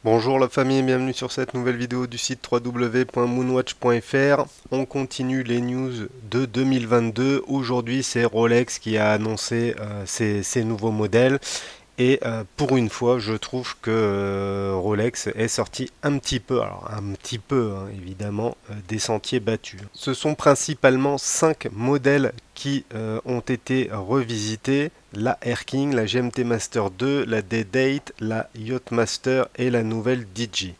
Bonjour la famille, bienvenue sur cette nouvelle vidéo du site www.moonwatch.fr. On continue les news de 2022. Aujourd'hui c'est Rolex qui a annoncé ses nouveaux modèles. Et pour une fois, je trouve que Rolex est sorti un petit peu, alors un petit peu évidemment, des sentiers battus. Ce sont principalement 5 modèles qui ont été revisités. La Air King, la GMT Master 2, la D-Date, la Yacht Master et la nouvelle DJ.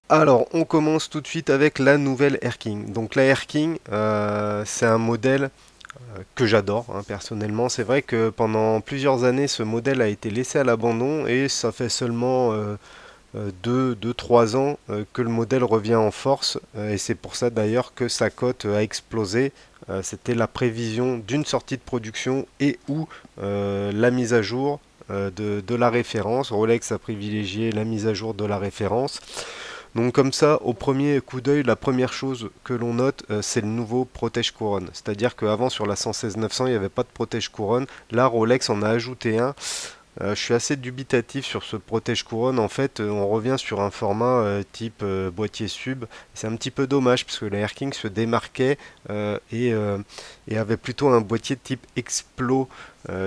Alors, on commence tout de suite avec la nouvelle Air King. Donc la Air King, c'est un modèle que j'adore personnellement. C'est vrai que pendant plusieurs années, ce modèle a été laissé à l'abandon et ça fait seulement 2-3 ans que le modèle revient en force et c'est pour ça d'ailleurs que sa cote a explosé. C'était la prévision d'une sortie de production et ou la mise à jour de la référence. Rolex a privilégié la mise à jour de la référence. Donc comme ça, au premier coup d'œil, la première chose que l'on note, c'est le nouveau protège-couronne. C'est-à-dire qu'avant sur la 116-900, il n'y avait pas de protège-couronne. Là, Rolex en a ajouté un. Je suis assez dubitatif sur ce protège-couronne. En fait, on revient sur un format type boîtier sub. C'est un petit peu dommage parce que la Air King se démarquait et avait plutôt un boîtier de type Explo.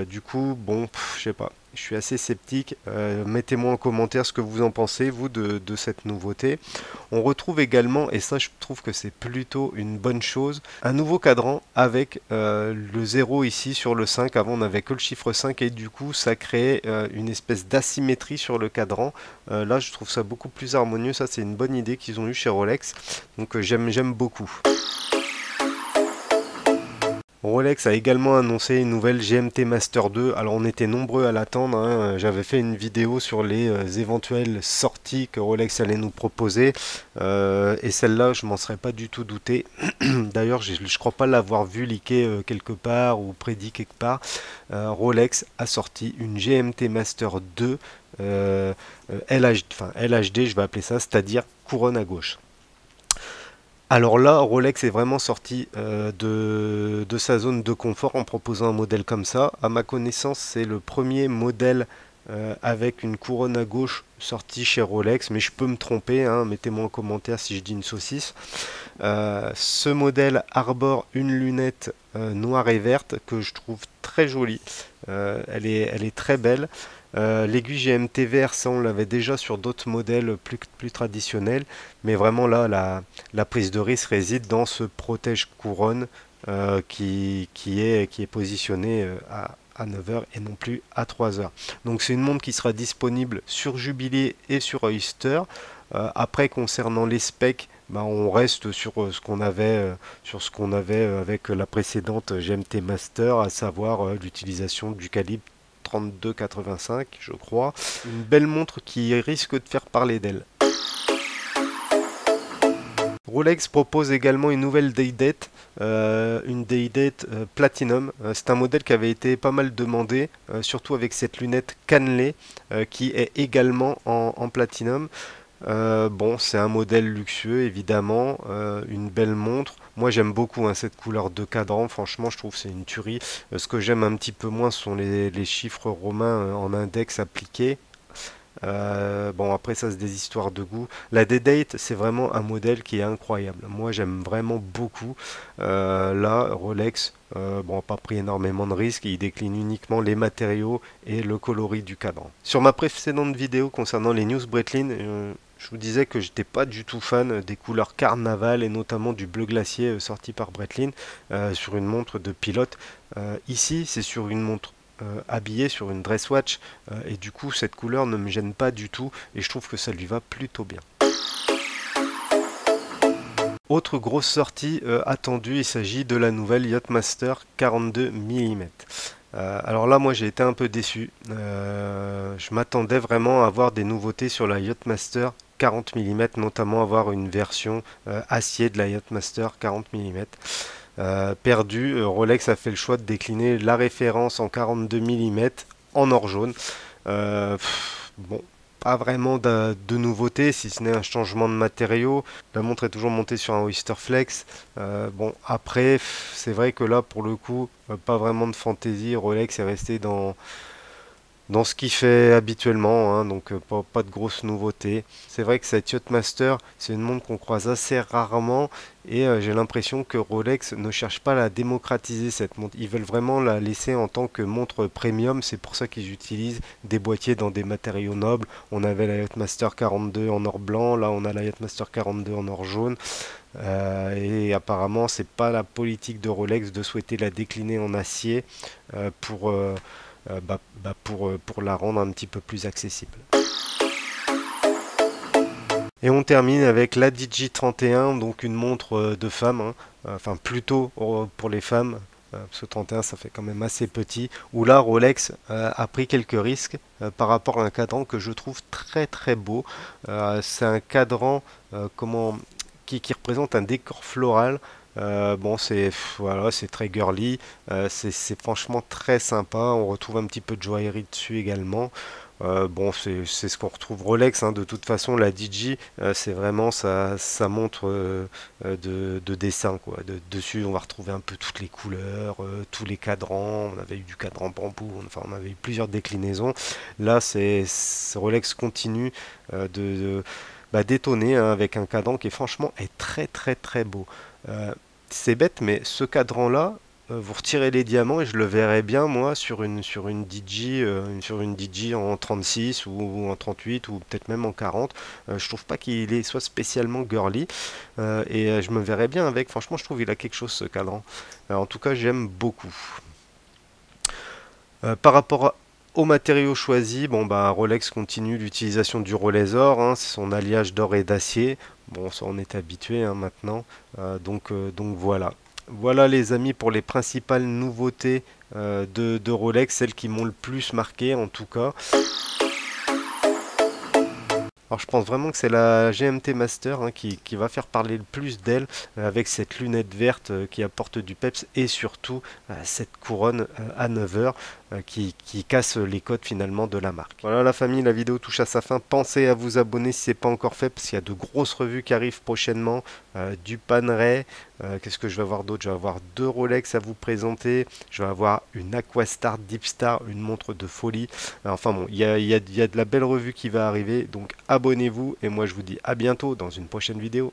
Du coup, bon, je sais pas. Je suis assez sceptique. Mettez-moi en commentaire ce que vous en pensez, vous, de cette nouveauté. On retrouve également, et ça je trouve que c'est plutôt une bonne chose, un nouveau cadran avec le 0 ici sur le 5. Avant on n'avait que le chiffre 5 et du coup ça crée une espèce d'asymétrie sur le cadran. Là je trouve ça beaucoup plus harmonieux. Ça c'est une bonne idée qu'ils ont eu chez Rolex. Donc j'aime beaucoup. Rolex a également annoncé une nouvelle GMT Master 2. Alors on était nombreux à l'attendre, J'avais fait une vidéo sur les éventuelles sorties que Rolex allait nous proposer. Et celle-là, je m'en serais pas du tout douté. D'ailleurs, je crois pas l'avoir vu leaker quelque part ou prédit quelque part. Rolex a sorti une GMT Master 2 LHD, je vais appeler ça, c'est-à-dire couronne à gauche. Alors là, Rolex est vraiment sorti de sa zone de confort en proposant un modèle comme ça. À ma connaissance, c'est le premier modèle avec une couronne à gauche sorti chez Rolex, mais je peux me tromper, mettez-moi en commentaire si je dis une saucisse. Ce modèle arbore une lunette noire et verte que je trouve très jolie. Elle est très belle. L'aiguille GMT vert, ça on l'avait déjà sur d'autres modèles plus traditionnels, mais vraiment là, la prise de risque réside dans ce protège-couronne qui est positionné à 9 heures et non plus à 3 heures. Donc c'est une montre qui sera disponible sur Jubilee et sur Oyster. Après, concernant les specs, on reste sur ce qu'on avait avec la précédente GMT Master, à savoir l'utilisation du calibre 32,85 je crois. Une belle montre qui risque de faire parler d'elle. Rolex propose également une nouvelle Day-Date, une Day-Date Platinum. C'est un modèle qui avait été pas mal demandé, surtout avec cette lunette cannelée qui est également en Platinum. Bon, c'est un modèle luxueux évidemment, une belle montre. Moi j'aime beaucoup cette couleur de cadran, franchement je trouve que c'est une tuerie. Ce que j'aime un petit peu moins ce sont les chiffres romains en index appliqués. Bon après ça c'est des histoires de goût. La D-Date c'est vraiment un modèle qui est incroyable. Moi j'aime vraiment beaucoup. Là Rolex bon pas pris énormément de risques. Il décline uniquement les matériaux et le coloris du cadran. Sur ma précédente vidéo concernant les news Breitling, je vous disais que j'étais pas du tout fan des couleurs carnaval et notamment du bleu glacier sorti par Breitling sur une montre de pilote. Ici c'est sur une montre habillé sur une dress watch et du coup cette couleur ne me gêne pas du tout et je trouve que ça lui va plutôt bien. Autre grosse sortie attendue, il s'agit de la nouvelle Yachtmaster 42 mm. Alors là moi j'ai été un peu déçu, je m'attendais vraiment à avoir des nouveautés sur la Yachtmaster 40 mm, notamment avoir une version acier de la Yachtmaster 40 mm. Perdu, Rolex a fait le choix de décliner la référence en 42 mm en or jaune. Bon, pas vraiment de nouveauté, si ce n'est un changement de matériaux. La montre est toujours montée sur un Oyster Flex. Bon, après, c'est vrai que là, pour le coup, pas vraiment de fantaisie. Rolex est resté dans, dans ce qu'il fait habituellement, hein, donc pas de grosses nouveautés. C'est vrai que cette Yachtmaster, c'est une montre qu'on croise assez rarement et j'ai l'impression que Rolex ne cherche pas à la démocratiser cette montre. Ils veulent vraiment la laisser en tant que montre premium, c'est pour ça qu'ils utilisent des boîtiers dans des matériaux nobles. On avait la Yachtmaster 42 en or blanc, là on a la Yachtmaster 42 en or jaune. Et apparemment, c'est pas la politique de Rolex de souhaiter la décliner en acier pour la rendre un petit peu plus accessible. Et on termine avec la Digi31, donc une montre de femme, hein, enfin plutôt pour les femmes, parce que 31 ça fait quand même assez petit, où là Rolex a pris quelques risques par rapport à un cadran que je trouve très très beau. C'est un cadran qui représente un décor floral. Bon, voilà, c'est très girly, c'est franchement très sympa. On retrouve un petit peu de joaillerie dessus également. Bon, c'est ce qu'on retrouve Rolex, hein. De toute façon, la Digi, c'est vraiment sa montre de dessin, quoi. Dessus, on va retrouver un peu toutes les couleurs, tous les cadrans. On avait eu du cadran bambou, enfin, on avait eu plusieurs déclinaisons. Là, Rolex continue d'étonner, hein, avec un cadran qui est très très très beau. C'est bête, mais ce cadran-là, vous retirez les diamants et je le verrais bien moi sur une Digi en 36 ou en 38 ou peut-être même en 40. Je trouve pas soit spécialement girly et je me verrais bien avec. Franchement, je trouve qu'il a quelque chose ce cadran. En tout cas, j'aime beaucoup. Par rapport aux matériaux choisis, bon bah Rolex continue l'utilisation du Rolex or, hein, c'est son alliage d'or et d'acier. Bon, ça on est habitué, hein, maintenant. Donc voilà. Voilà les amis pour les principales nouveautés de Rolex, celles qui m'ont le plus marqué en tout cas. Alors je pense vraiment que c'est la GMT Master, hein, qui va faire parler le plus d'elle, avec cette lunette verte qui apporte du peps et surtout cette couronne à 9 heures qui casse les codes finalement de la marque. Voilà la famille, la vidéo touche à sa fin. Pensez à vous abonner si ce n'est pas encore fait parce qu'il y a de grosses revues qui arrivent prochainement. Du Panerai, qu'est-ce que je vais avoir d'autre? Je vais avoir 2 Rolex à vous présenter. Je vais avoir une Aquastar Deep Star, une montre de folie. Enfin bon, il y a de la belle revue qui va arriver. Donc abonnez-vous et moi je vous dis à bientôt dans une prochaine vidéo.